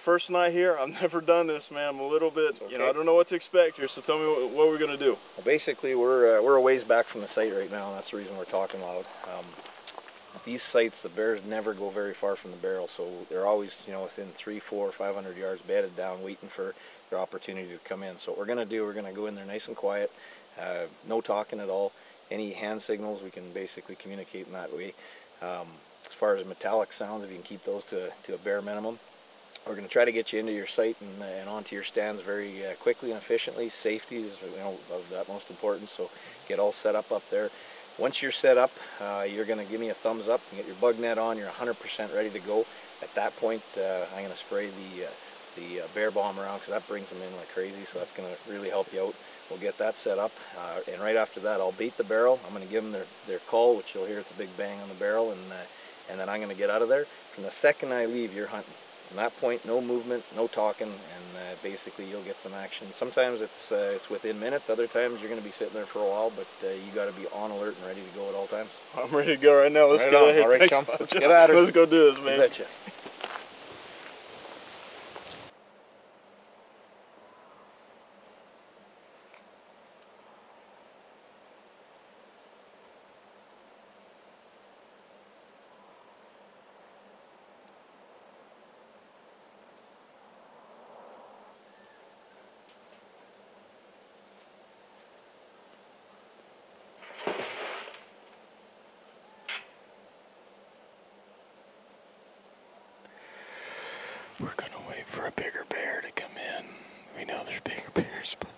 first night here. I've never done this, man. I'm a little bit, okay. you know, I don't know what to expect here. So tell me what we're gonna do. Well, basically, we're a ways back from the site right now, and that's the reason we're talking loud. These sites, the bears never go very far from the barrel, so they're always, you know, within 300, 400, 500 yards, bedded down, waiting for their opportunity to come in. So what we're gonna do, we're gonna go in there nice and quiet, no talking at all. Any hand signals, we can basically communicate in that way. As far as metallic sounds, if you can keep those to a bare minimum. We're going to try to get you into your site and onto your stands very quickly and efficiently. Safety is, you know, of the utmost importance, so get all set up there. Once you're set up, you're going to give me a thumbs up and get your bug net on. You're 100% ready to go. At that point, I'm going to spray the bear bomb around, because that brings them in like crazy, so that's going to really help you out. We'll get that set up, and right after that, I'll bait the barrel. I'm going to give them their call, which you'll hear it's a big bang on the barrel, and then I'm going to get out of there. From the second I leave, you're hunting. From that point, no movement, no talking, and basically you'll get some action. Sometimes it's within minutes. Other times you're going to be sitting there for a while, but you got to be on alert and ready to go at all times. I'm ready to go right now. Let's get out of here. All right, chum. Let's get at her. Let's go do this, man. You betcha. We're gonna wait for a bigger bear to come in. We know there's bigger bears, but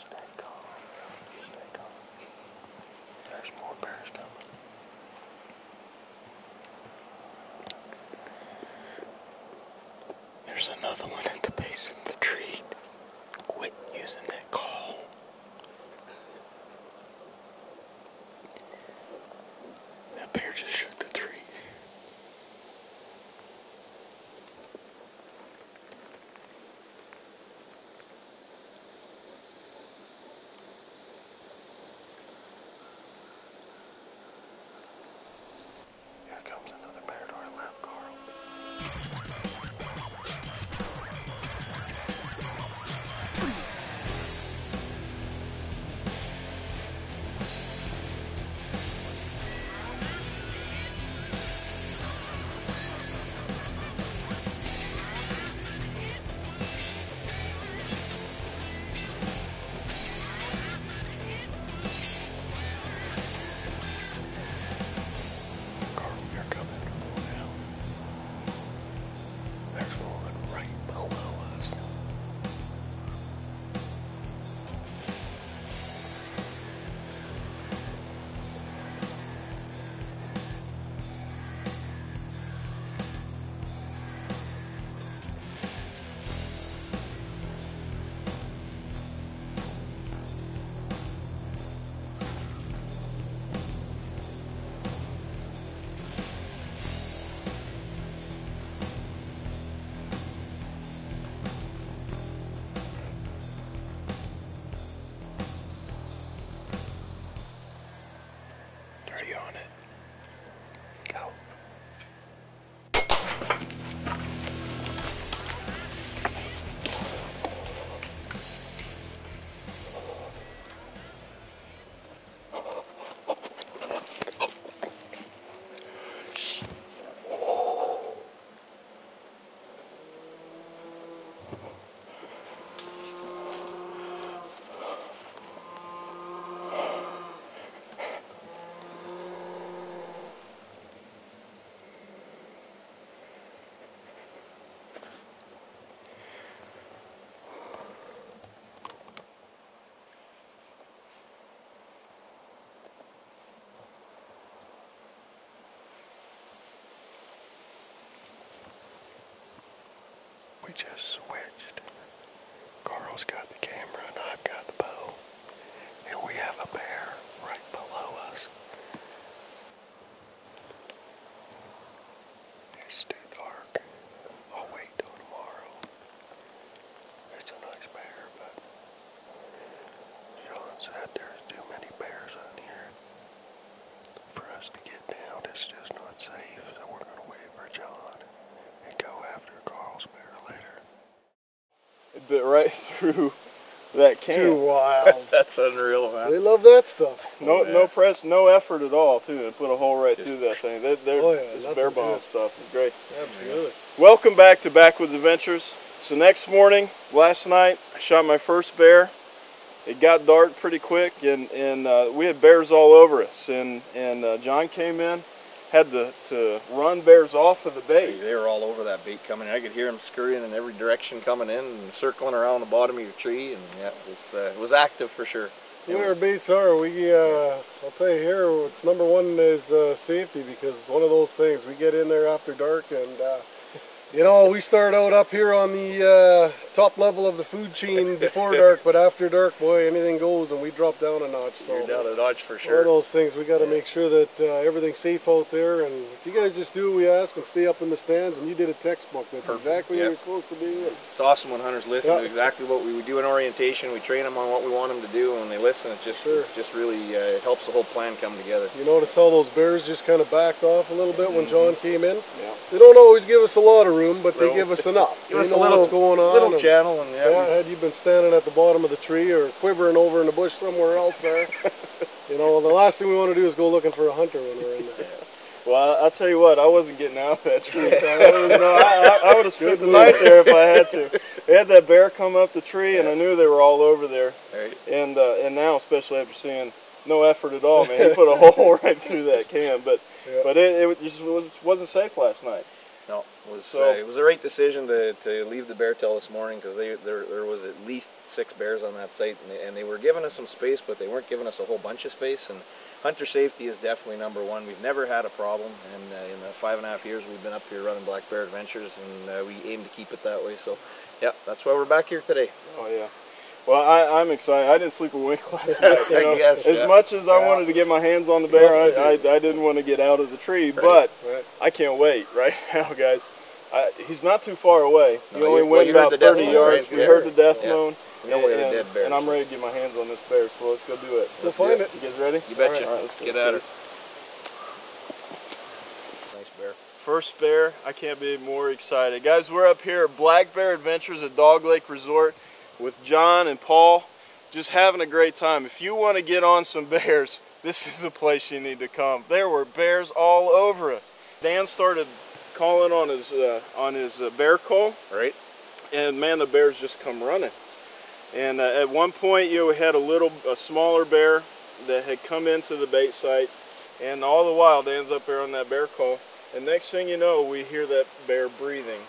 stay calm. Stay calm. There's more bears coming. There's another one at the base of the tree. Quit using that call. That bear just shook the tree. Here comes another bear to our left, Carl. Carl, you're coming now. There's one right below us. Are you on it? Go. We just switched. Carl's got the camera and I've got the bow. And we have a bear right below us. It's too dark. I'll wait till tomorrow. It's a nice bear, but John said there's too many bears out here for us to get down. It's just not safe, so we're going to wait bit right through that can. Too wild. That's unreal, man. They love that stuff. No press, no effort at all, too, to put a hole right through that thing. This nothing bare to bone it. stuff is great. Absolutely. Welcome back to Backwoods Adventures. So next morning, last night, I shot my first bear. It got dark pretty quick, and we had bears all over us. And John came in, had to run bears off of the bait. They were all over that bait coming in. I could hear them scurrying in every direction coming in and circling around the bottom of your tree. And yeah, it was active for sure. That's the way our baits are. I'll tell you here, what's number one is safety, because it's one of those things. We get in there after dark, and you know, we start out up here on the top level of the food chain before dark, but after dark, boy, anything goes, and we drop down a notch. So you're down a notch for sure. One of those things, we got to make sure that everything's safe out there, and if you guys just do what we ask and stay up in the stands, and you did a textbook, that's exactly what you're supposed to be. It's awesome when hunters listen to exactly what we do in orientation. We train them on what we want them to do, and when they listen, it just really helps the whole plan come together. You notice how those bears just kind of backed off a little bit when John came in? Yeah. They don't always give us a lot of room, but they give us enough. Give us a little, what's going on, little channel. And had you been standing at the bottom of the tree or quivering over in the bush somewhere else there, you know, the last thing we want to do is go looking for a hunter when we're in there. Well, I'll tell you what, I wasn't getting out of that tree. I would have spent the night there if I had to. We had that bear come up the tree, and I knew they were all over there. Right. And now, especially after seeing no effort at all, man, he put a hole right through that can. But it just wasn't safe last night. No, it was a right decision to leave the bear tail this morning, because there was at least 6 bears on that site, and they were giving us some space, but they weren't giving us a whole bunch of space. And hunter safety is definitely number one. We've never had a problem, and in the 5.5 years we've been up here running Black Bear Adventures, and we aim to keep it that way. So, yeah, that's why we're back here today. Oh yeah. Well, I'm excited. I didn't sleep a wink last night. You know? As much as I wanted to get my hands on the bear, I didn't want to get out of the tree. But I can't wait right now, guys. He's not too far away. He only went about 30 yards. We heard the death moan. And I'm ready to get my hands on this bear, so let's go do it. Let's go find it. You guys ready? You betcha. All right, let's get at it. Nice bear. First bear. I can't be more excited. Guys, we're up here at Black Bear Adventures at Dog Lake Resort with John and Paul, just having a great time. If you want to get on some bears, this is the place you need to come. There were bears all over us. Dan started calling on his bear call, right? And man, the bears just come running. And at one point, we had a smaller bear that had come into the bait site, and all the while, Dan's up there on that bear call, and next thing you know, we hear that bear breathing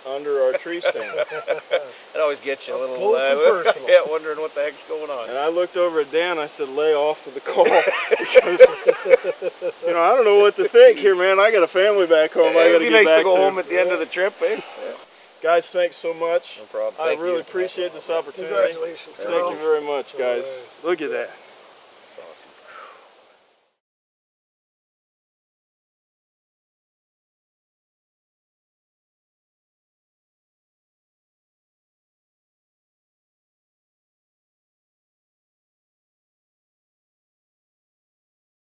under our tree stand. It always gets you a little wondering what the heck's going on. And I looked over at Dan, I said, lay off of the call, because you know, I don't know what to think here, man. I got a family back home. I got to get back to. It'd be nice to go home at the end of the trip, eh? Yeah. Guys, thanks so much. No problem. I really appreciate this opportunity. Congratulations, Thank you very much, guys. Look at that.